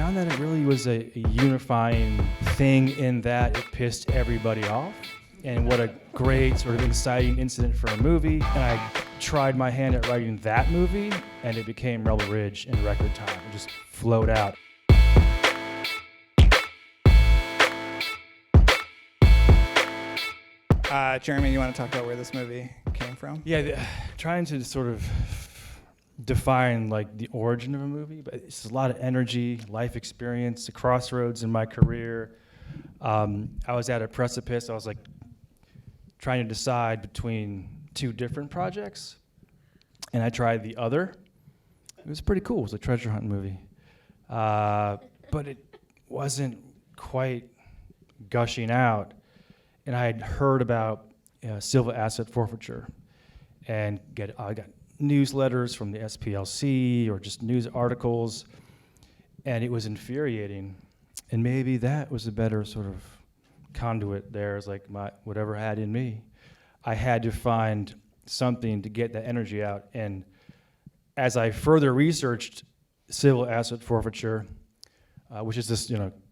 found that it really was a unifying thing in that it pissed everybody off. And what a great sort of inciting incident for a movie. And I tried my hand at writing that movie, and it became Rebel Ridge in record time. It just flowed out. Jeremy, you want to talk about where this movie came from? Yeah, trying to sort of define like the origin of a movie, but it's a lot of energy, life experience, a crossroads in my career. I was at a precipice. I was like trying to decide between two different projects, and I tried the other. It was pretty cool. It was a treasure hunt movie, but it wasn't quite gushing out. And I had heard about Civil Asset Forfeiture, and I got newsletters from the SPLC or just news articles, and it was infuriating. And maybe that was a better sort of conduit there. It's like whatever I had in me. I had to find something to get that energy out. And as I further researched civil asset forfeiture, which is this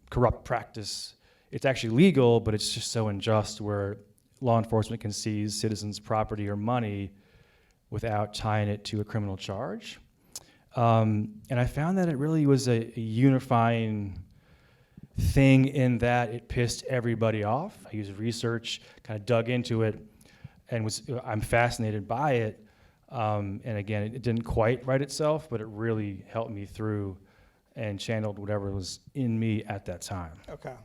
corrupt practice, it's actually legal, but it's just so unjust where law enforcement can seize citizens' property or money without tying it to a criminal charge. And I found that it really was a unifying thing in that it pissed everybody off. I used research, kind of dug into it, and I'm fascinated by it. And again, it didn't quite write itself, but it really helped me through and channeled whatever was in me at that time. Okay.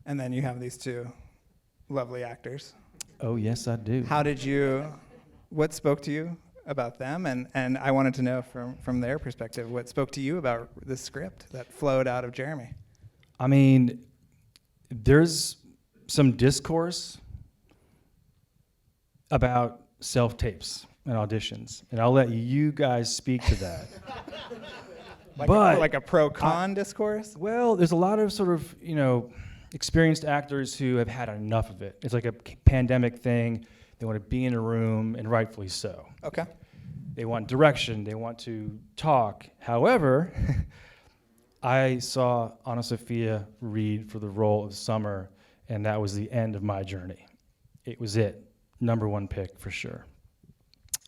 And then you have these two lovely actors. Oh, yes, I do. What spoke to you about them? And I wanted to know from their perspective, what spoke to you about the script that flowed out of Jeremy? I mean, there's some discourse about self-tapes and auditions, and I'll let you guys speak to that. like a pro-con discourse? Well, there's a lot of sort of, experienced actors who have had enough of it. It's like a pandemic thing. They want to be in a room, and rightfully so. Okay. They want direction. They want to talk. However, I saw AnnaSophia read for the role of Summer, and that was the end of my journey. It was it. Number one pick for sure.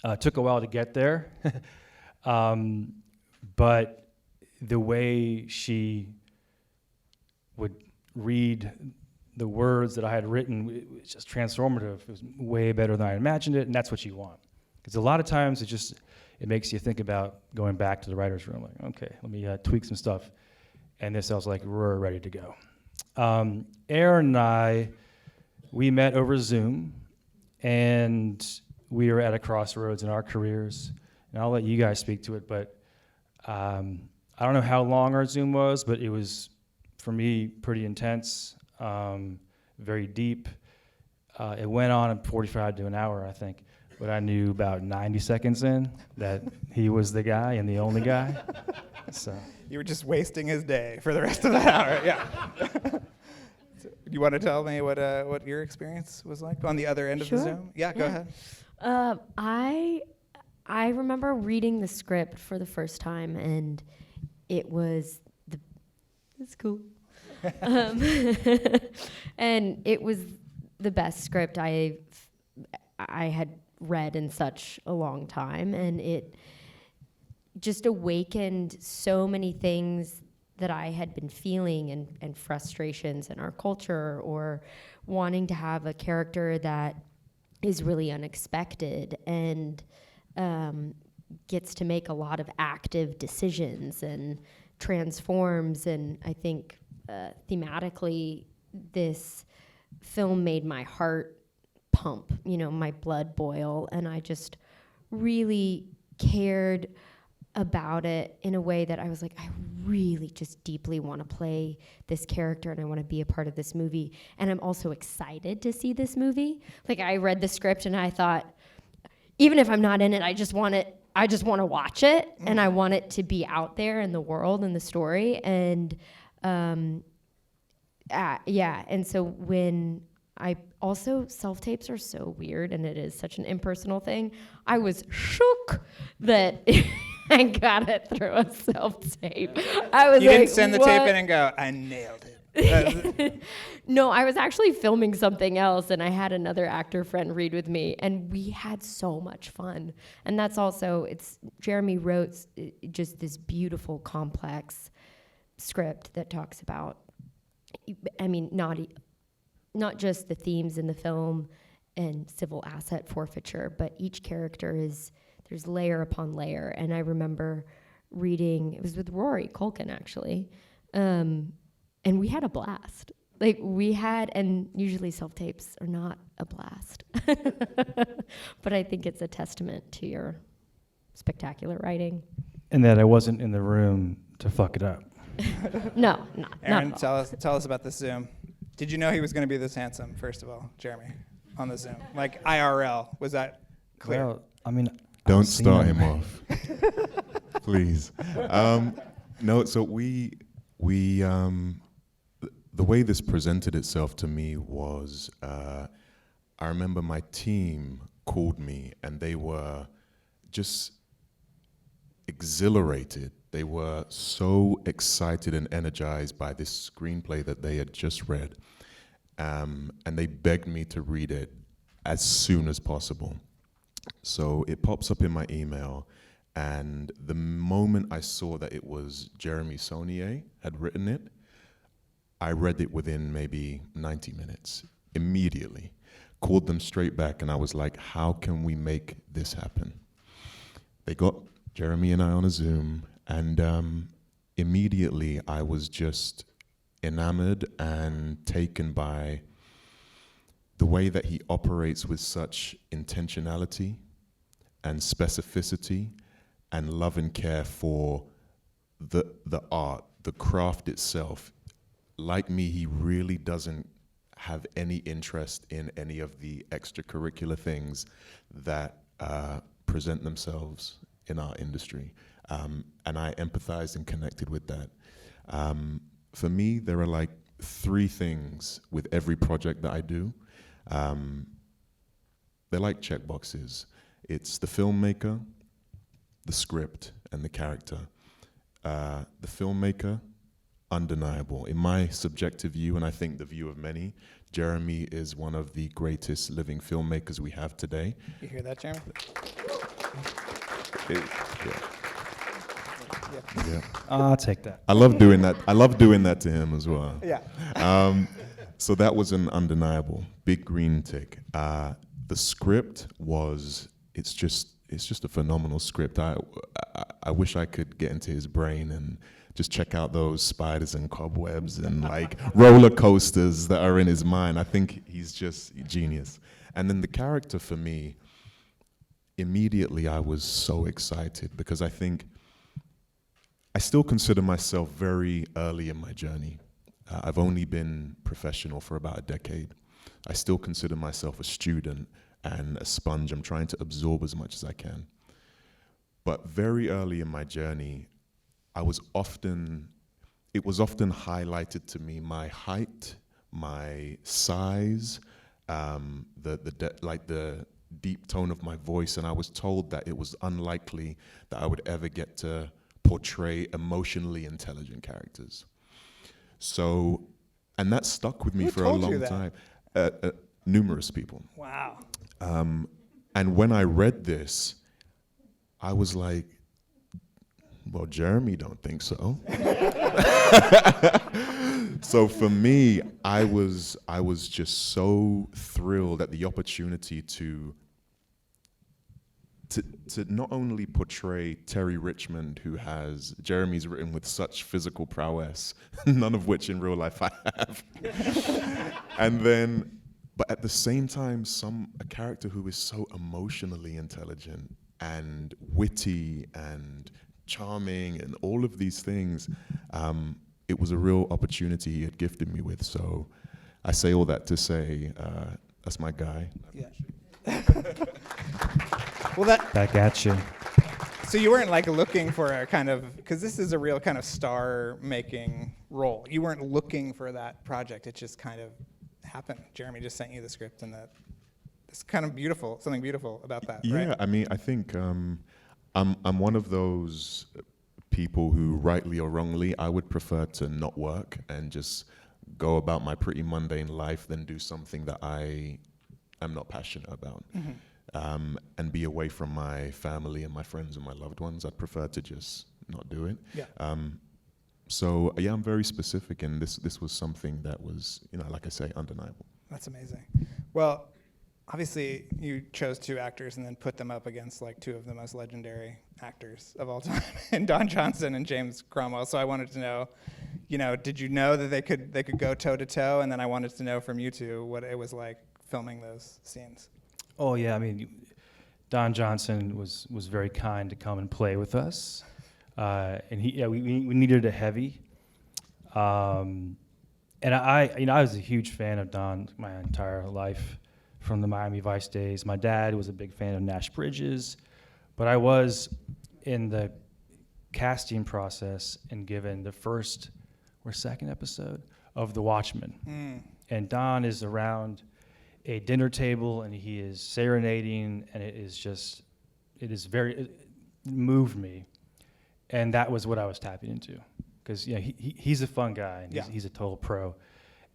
It took a while to get there, but the way she would read the words that I had written, it was just transformative. It was way better than I imagined it, and that's what you want. Because a lot of times it makes you think about going back to the writer's room, like, okay, let me tweak some stuff. And this, I was like, we're ready to go. Aaron and I, we met over Zoom, and we were at a crossroads in our careers. And I'll let you guys speak to it, but I don't know how long our Zoom was, but it was, for me, pretty intense, very deep. It went on 45 to an hour, I think. But I knew about 90 seconds in that he was the guy and the only guy. So you were just wasting his day for the rest of the hour. Yeah. So, you want to tell me what your experience was like on the other end of the Zoom? Yeah, go ahead. I remember reading the script for the first time, and it was it's cool. And it was the best script I had read in such a long time, and it just awakened so many things that I had been feeling and frustrations in our culture, or wanting to have a character that is really unexpected and gets to make a lot of active decisions and transforms. And I think thematically, this film made my heart pump, my blood boil, and I just really cared about it in a way that I was like, I really just deeply want to play this character, and I want to be a part of this movie. And I'm also excited to see this movie. Like, I read the script and I thought, even if I'm not in it, I just want to watch it, and I want it to be out there in the world and the story. And and so when self-tapes are so weird, and it is such an impersonal thing. I was shook that I got it through a self-tape. I was You like, didn't send the what? tape in and go, I nailed it. No, I was actually filming something else, and I had another actor friend read with me, and we had so much fun. And that's also, Jeremy wrote just this beautiful, complex script that talks about, I mean, not just the themes in the film and civil asset forfeiture, but each character there's layer upon layer. And I remember reading, it was with Rory Culkin, actually, and we had a blast. And usually self-tapes are not a blast. But I think it's a testament to your spectacular writing. And that I wasn't in the room to fuck it up. No, not Aaron, at all. tell us about the Zoom. Did you know he was going to be this handsome, first of all, Jeremy, on the Zoom? Like IRL, was that clear? Well, I mean, Don't I've seen start him off, please. No, so the way this presented itself to me was, I remember my team called me and they were just exhilarated. They were so excited and energized by this screenplay that they had just read. And they begged me to read it as soon as possible. So it pops up in my email, and the moment I saw that it was Jeremy Saulnier had written it, I read it within maybe 90 minutes, immediately. Called them straight back, and I was like, how can we make this happen? They got Jeremy and I on a Zoom, and immediately I was just enamored and taken by the way that he operates with such intentionality and specificity and love and care for the art, the craft itself. Like me, he really doesn't have any interest in any of the extracurricular things that present themselves in our industry. And I empathized and connected with that. For me, there are like 3 things with every project that I do. They're like checkboxes. It's the filmmaker, the script, and the character. The filmmaker, undeniable. In my subjective view, and I think the view of many, Jeremy is one of the greatest living filmmakers we have today. You hear that, Jeremy? Yeah. I'll take that. I love doing that. I love doing that to him as well. Yeah. So that was an undeniable big green tick. The script was, it's just a phenomenal script. I wish I could get into his brain and just check out those spiders and cobwebs and like roller coasters that are in his mind. I think he's just genius. And then the character for me, immediately I was so excited because I think I still consider myself very early in my journey. I've only been professional for about a decade. I still consider myself a student and a sponge. I'm trying to absorb as much as I can. But very early in my journey, it was often highlighted to me my height, my size, the deep tone of my voice, and I was told that it was unlikely that I would ever get to portray emotionally intelligent characters. So, and that stuck with me Who for a told you long that? time. Numerous people. Wow. And when I read this, I was like, well, Jeremy don't think so. So for me, I was just so thrilled at the opportunity to not only portray Terry Richmond, who has Jeremy's written with such physical prowess, none of which in real life I have, and then, but at the same time, a character who is so emotionally intelligent and witty and charming and all of these things. It was a real opportunity he had gifted me with. So I say all that to say that's my guy. Yeah. Well, Back at you. so you weren't like looking for a kind of, because this is a real kind of star-making role. You weren't looking for that project. It just kind of happened. Jeremy just sent you the script, and it's kind of beautiful, something beautiful about that, Yeah, right? I mean, I think I'm one of those people who, rightly or wrongly, I would prefer to not work and just go about my pretty mundane life than do something that I am not passionate about. And be away from my family and my friends and my loved ones. I'd prefer to just not do it. Yeah. So yeah, I'm very specific, and this was something that was, like I say, undeniable. That's amazing. Well, obviously you chose two actors and then put them up against like two of the most legendary actors of all time, and Don Johnson and James Cromwell. So I wanted to know, did you know that they could go toe to toe? And then I wanted to know from you two what it was like filming those scenes. Oh yeah, I mean, Don Johnson was very kind to come and play with us, and we needed a heavy, and I was a huge fan of Don my entire life, from the Miami Vice days. My dad was a big fan of Nash Bridges, but I was in the casting process and given the first or second episode of The Watchmen, and Don is around a dinner table and he is serenading, and it moved me, and that was what I was tapping into, because he's a fun guy, and he's a total pro,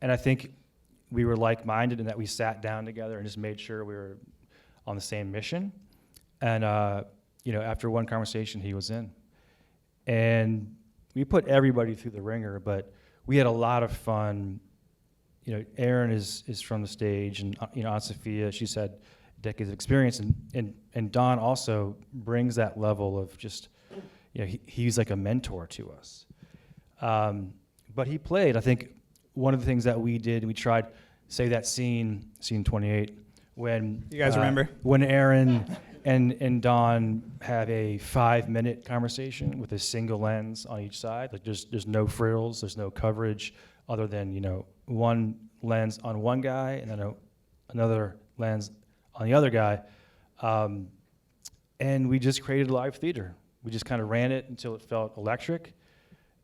and I think we were like-minded in that we sat down together and just made sure we were on the same mission, and after one conversation he was in, and we put everybody through the ringer, but we had a lot of fun. Aaron is from the stage, and AnnaSophia, she's had decades of experience, and Don also brings that level of just, he's like a mentor to us. But he played, I think, one of the things that we did, we tried, say that scene 28, when You guys remember? when Aaron and Don have a 5-minute conversation with a single lens on each side. Like there's no frills, there's no coverage other than one lens on one guy and then another lens on the other guy, and we just created live theater. We just kind of ran it until it felt electric,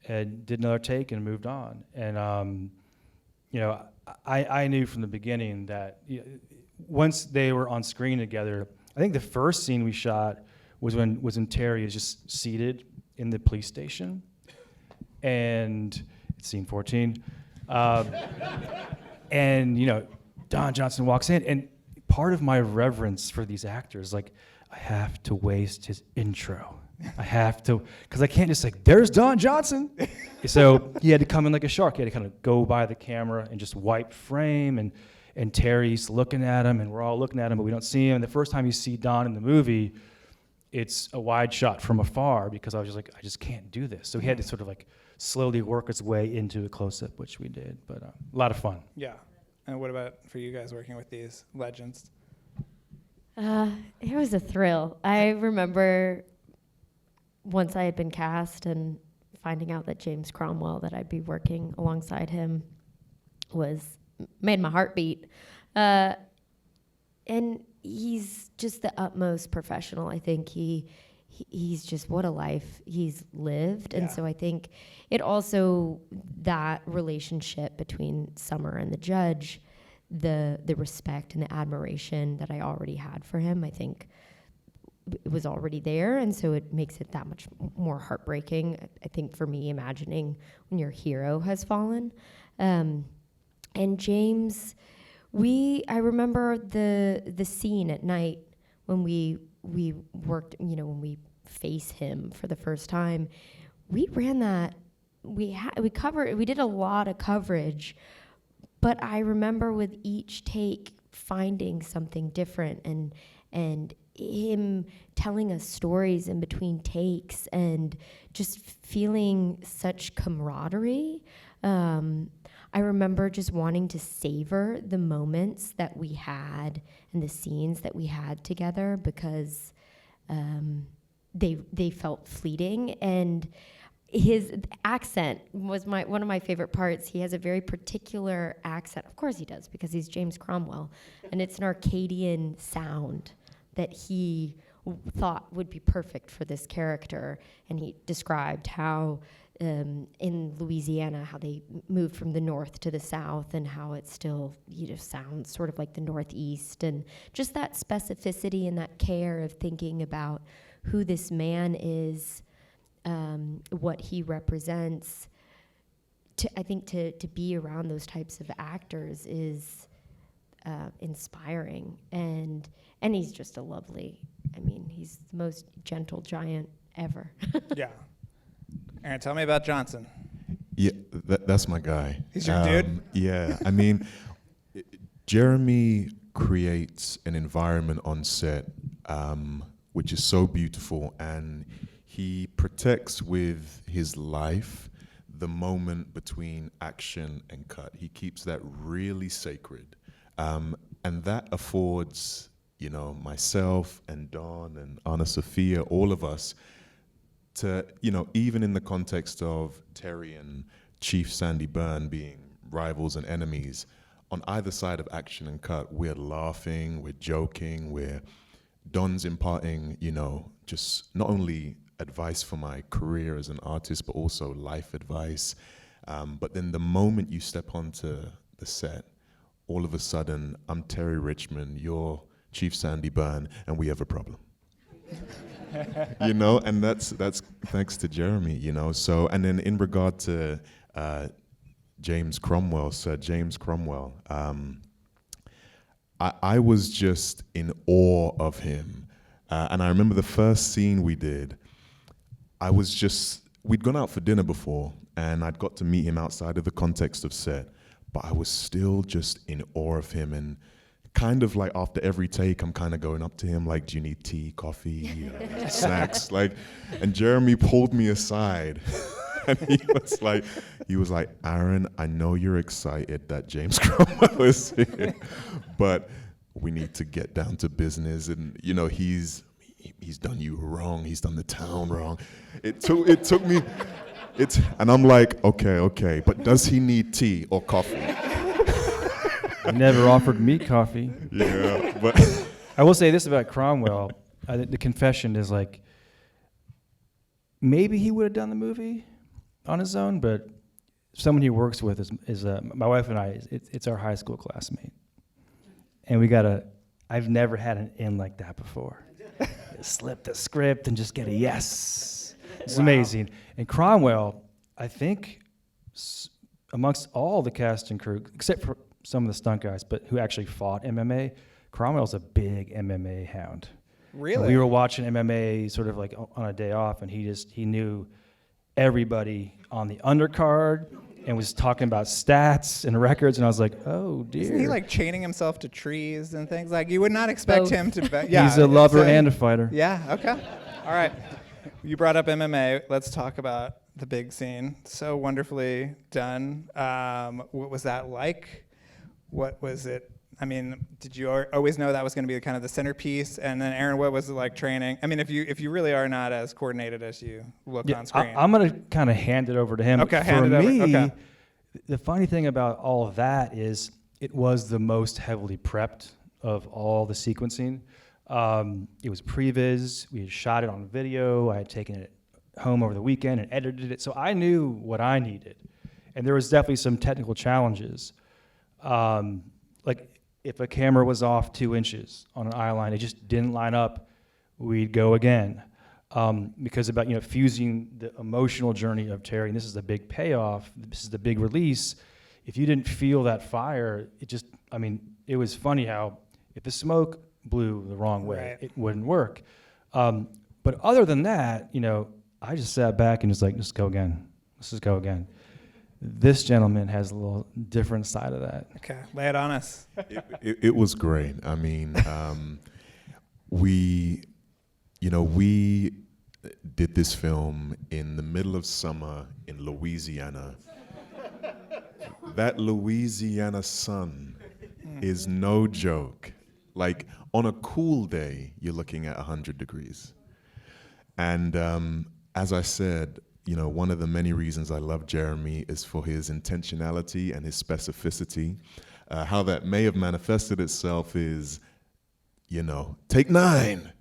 and did another take and moved on. And I knew from the beginning that once they were on screen together, I think the first scene we shot was when Terry is just seated in the police station, and it's scene 14. And Don Johnson walks in, and part of my reverence for these actors, like, I have to waste his intro. I have to, because I can't just there's Don Johnson. So he had to come in like a shark. He had to kind of go by the camera and just wipe frame, and Terry's looking at him, and we're all looking at him, but we don't see him. And the first time you see Don in the movie, it's a wide shot from afar, because I was just I just can't do this. So he had to sort of slowly work his way into a close-up, which we did, but a lot of fun. Yeah. And what about for you guys working with these legends? It was a thrill. I remember once I had been cast and finding out that James Cromwell, that I'd be working alongside him, made my heart beat. And he's just the utmost professional. I think he's just, what a life he's lived. And so I think it also, that relationship between Summer and the judge, the respect and the admiration that I already had for him, I think it was already there. And so it makes it that much more heartbreaking, I think, for me, imagining when your hero has fallen. And James, I remember the scene at night when we worked, when we face him for the first time. We ran that, we did a lot of coverage, but I remember with each take finding something different, and him telling us stories in between takes, and just feeling such camaraderie. I remember just wanting to savor the moments that we had and the scenes that we had together, because they felt fleeting. And his accent was one of my favorite parts. He has a very particular accent. Of course he does, because he's James Cromwell, and it's an Arcadian sound that he thought would be perfect for this character. And he described how in Louisiana, how they moved from the north to the south, and how it still sounds sort of like the Northeast, and just that specificity and that care of thinking about who this man is, what he represents. I think to be around those types of actors is inspiring, and he's just a lovely. I mean, he's the most gentle giant ever. Yeah. Aaron, tell me about Johnson. Yeah, that's my guy. He's your dude? Yeah, I mean, Jeremy creates an environment on set which is so beautiful, and he protects with his life the moment between action and cut. He keeps that really sacred, and that affords, you know, myself and Dawn and AnnaSophia, all of us, to, you know, even in the context of Terry and Chief Sandy Byrne being rivals and enemies, on either side of action and cut, we're laughing, we're joking, Don's imparting, you know, just not only advice for my career as an artist, but also life advice. But then the moment you step onto the set, all of a sudden, I'm Terry Richmond, you're Chief Sandy Byrne, and we have a problem. You know, and that's thanks to Jeremy, you know. So, and then in regard to James Cromwell, Sir James Cromwell, I was just in awe of him. And I remember the first scene we did, we'd gone out for dinner before, and I'd got to meet him outside of the context of set, but I was still just in awe of him. And kind of like after every take, I'm kind of going up to him like, do you need tea, coffee, snacks? Like, and Jeremy pulled me aside. And he was like, Aaron, I know you're excited that James Cromwell is here, but we need to get down to business. And you know, he's done you wrong. He's done the town wrong. It took me. And I'm like, okay, but does he need tea or coffee? He never offered me coffee. Yeah, but I will say this about Cromwell. The confession is like, maybe he would have done the movie on his own, but someone he works with is my wife and I. It's our high school classmate, and I've never had an in like that before. Slip the script and just get a yes. It's amazing. And Cromwell, I think, amongst all the cast and crew, except for some of the stunt guys, but who actually fought MMA, Cromwell's a big MMA hound. Really? We were watching MMA sort of like on a day off, and he knew everybody on the undercard and was talking about stats and records, and I was like, oh dear. Isn't he like chaining himself to trees and things? Like, you would not expect Both. him to. Yeah, He's a lover and a fighter. Yeah. Okay. All right. You brought up MMA. Let's talk about the big scene. So wonderfully done. What was that like? What was it? I mean, did you always know that was going to be kind of the centerpiece? And then, Aaron, what was it like training? I mean, if you really are not as coordinated as you look on screen. I'm going to kind of hand it over to him. Okay, For hand it me, over. Okay. The funny thing about all of that is it was the most heavily prepped of all the sequencing. It was pre-vis. We had shot it on video. I had taken it home over the weekend and edited it. So I knew what I needed. And there was definitely some technical challenges. Like if a camera was off 2 inches on an eye line, it just didn't line up, we'd go again. Because about, fusing the emotional journey of Terry, and this is the big payoff, this is the big release. If you didn't feel that fire, it was funny how if the smoke blew the wrong way, Right. it wouldn't work. But other than that, I just sat back and just like, let's go again. Let's just go again. This gentleman has a little different side of that. Okay, lay it on us. it was great. I mean, we did this film in the middle of summer in Louisiana. That Louisiana sun is no joke. Like on a cool day, you're looking at 100 degrees. And as I said, one of the many reasons I love Jeremy is for his intentionality and his specificity. How that may have manifested itself is, take 9.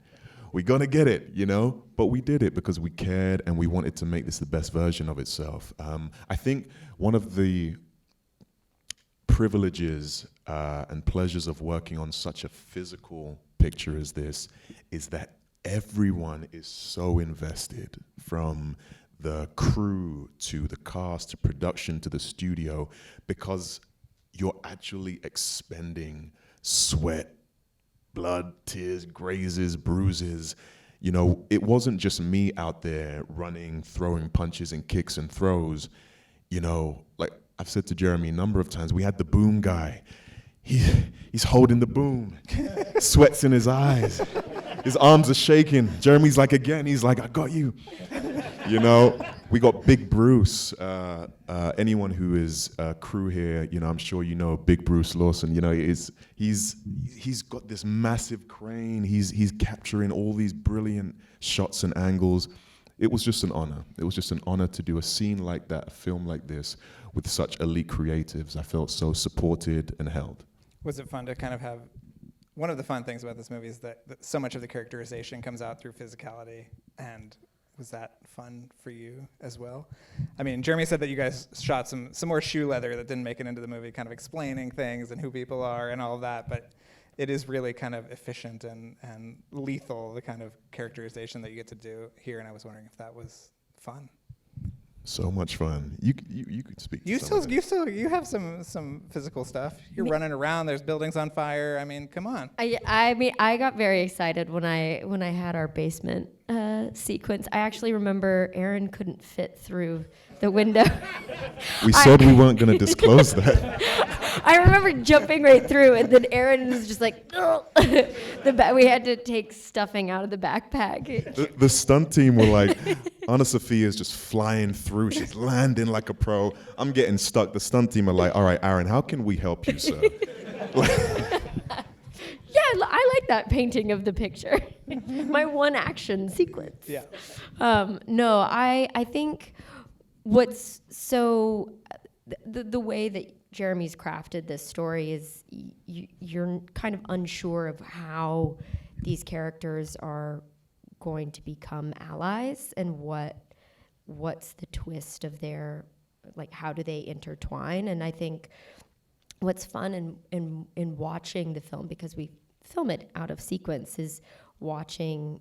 We're going to get it, But we did it because we cared and we wanted to make this the best version of itself. I think one of the privileges and pleasures of working on such a physical picture as this is that everyone is so invested, from the crew to the cast to production to the studio, because you're actually expending sweat, blood, tears, grazes, bruises. You know, it wasn't just me out there running, throwing punches and kicks and throws. You know, like I've said to Jeremy a number of times, we had the boom guy. He's holding the boom, sweats in his eyes. His arms are shaking. Jeremy's like, again, he's like, I got you. You know, we got Big Bruce. Anyone who is crew here, you know, I'm sure you know Big Bruce Lawson. You know, he's got this massive crane. He's capturing all these brilliant shots and angles. It was just an honor. It was just an honor to do a scene like that, a film like this, with such elite creatives. I felt so supported and held. Was it fun to kind of have, one of the fun things about this movie is that so much of the characterization comes out through physicality, and was that fun for you as well? I mean, Jeremy said that you guys shot some more shoe leather that didn't make it into the movie, kind of explaining things and who people are and all of that, but it is really kind of efficient and lethal, the kind of characterization that you get to do here, and I was wondering if that was fun. So much fun. You could speak. You have some physical stuff. You're running around. There's buildings on fire. I mean, come on. I mean, I got very excited when I had our basement sequence. I actually remember Aaron couldn't fit through the window. We said we weren't going to disclose that. I remember jumping right through, and then Aaron was just like, we had to take stuffing out of the backpack. The stunt team were like, AnnaSophia is just flying through. She's landing like a pro. I'm getting stuck. The stunt team are like, all right, Aaron, how can we help you, sir? Yeah, I like that painting of the picture. My one action sequence. Yeah. No, I think what's so, the way that Jeremy's crafted this story is you're kind of unsure of how these characters are going to become allies and what's the twist of their, like, how do they intertwine. And I think what's fun in watching the film, because we film it out of sequence, is watching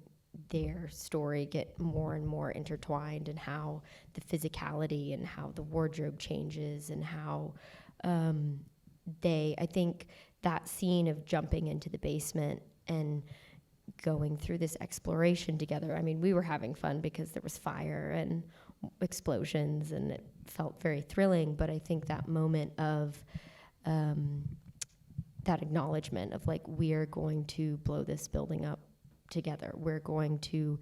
their story get more and more intertwined, and how the physicality and how the wardrobe changes, and how I think that scene of jumping into the basement and going through this exploration together, I mean, we were having fun because there was fire and explosions and it felt very thrilling, but I think that moment of that acknowledgement of, like, we're going to blow this building up together, we're going to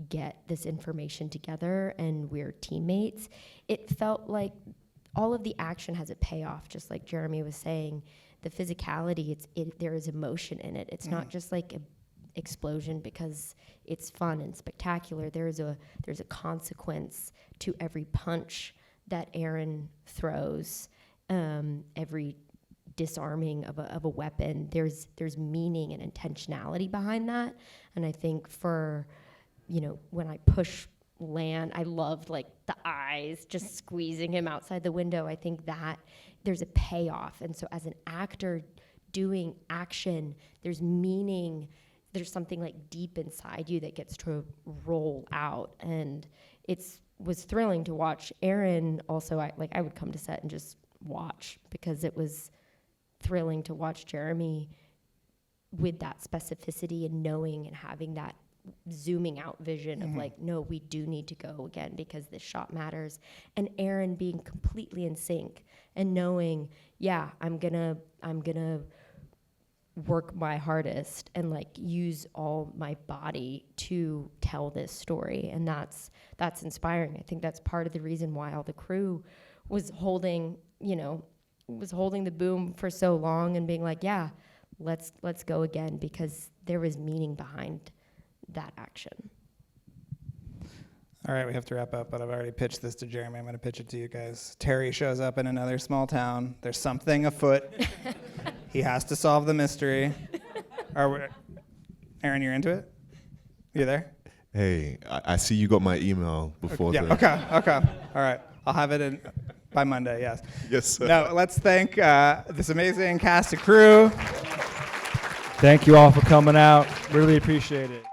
get this information together, and we're teammates. It felt like all of the action has a payoff, just like Jeremy was saying. The physicality, there is emotion in it. It's not just like a explosion because it's fun and spectacular. There's a consequence to every punch that Aaron throws, every disarming of a weapon. There's meaning and intentionality behind that. And I think for, when I push land, I loved, like, the eyes just squeezing him outside the window. I think that there's a payoff. And so as an actor doing action, there's meaning, there's something, like, deep inside you that gets to roll out. And was thrilling to watch. Aaron also, I would come to set and just watch, because it was thrilling to watch Jeremy with that specificity and knowing and having that zooming out vision of, like, no, we do need to go again because this shot matters. And Aaron being completely in sync and knowing, yeah, I'm gonna work my hardest and, like, use all my body to tell this story. And that's inspiring. I think that's part of the reason why all the crew was holding the boom for so long and being like, yeah, let's go again, because there was meaning behind that action. All right, we have to wrap up, but I've already pitched this to Jeremy. I'm going to pitch it to you guys. Terry shows up in another small town. There's something afoot. He has to solve the mystery. Aaron, you're into it? You there? Hey, I see you got my email before. Yeah. Okay. All right. I'll have it in by Monday. Yes. Yes, sir. Now let's thank this amazing cast of crew. Thank you all for coming out. Really appreciate it.